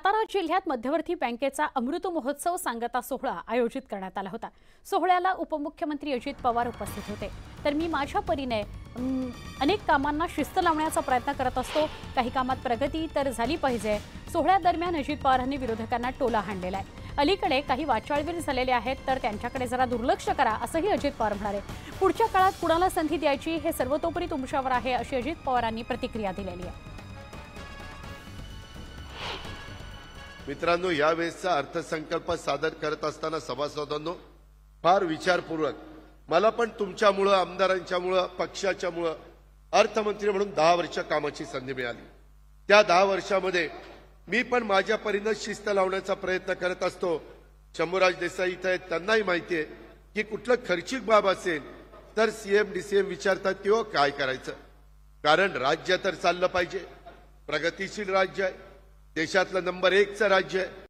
सातारा जिल्ह्यात मध्यवर्ती बँकेचा अमृत महोत्सव सांगता सोहळा आयोजित करण्यात आला होता। सोहळ्याला उपमुख्यमंत्री अजित पवार उपस्थित होते। तर मी माझ्या परीने अनेक कामांना शिस्त लावण्याचा प्रयत्न करत असतो। काही कामात प्रगती तर झाली पाहिजे। सोहळ्यादरम्यान अजित पवारांनी विरोधकांना टोला हाणलेला आहे। अलीकडे काही वाचाळवीर झालेले आहेत तर त्यांच्याकडे जरा दुर्लक्ष करा असंही अजित पवार म्हणाले। पुढच्या काळात कुणाला संधी द्यायची हे सर्वतोपरी तुमच्यावर आहे अशी अजित पवारांनी प्रतिक्रिया दिलेली आहे। मित्रांनो, यावेळेसचा अर्थसंकल्प सादर करत असताना सभासदांनो फार विचारपूर्वक मला पण तुमच्यामुळे, आमदारांच्यामुळे, पक्षाच्यामुळे अर्थमंत्री म्हणून 10 वर्ष कामाची संधी मिळाली। त्या 10 वर्षामध्ये मी पण माझ्या परीने शिस्त लावण्याचा प्रयत्न करत असतो। शंभूराज देसाई इथे आहेत, त्यांनाही माहिती आहे की कुठलं खर्चिक बाब असेल तर सीएम डीसीएम विचारतात की काय करायचं, कारण राज्य तर चाललं पाहिजे। प्रगतिशील राज्य आहे, देशातलं नंबर 1चं राज्य आहे।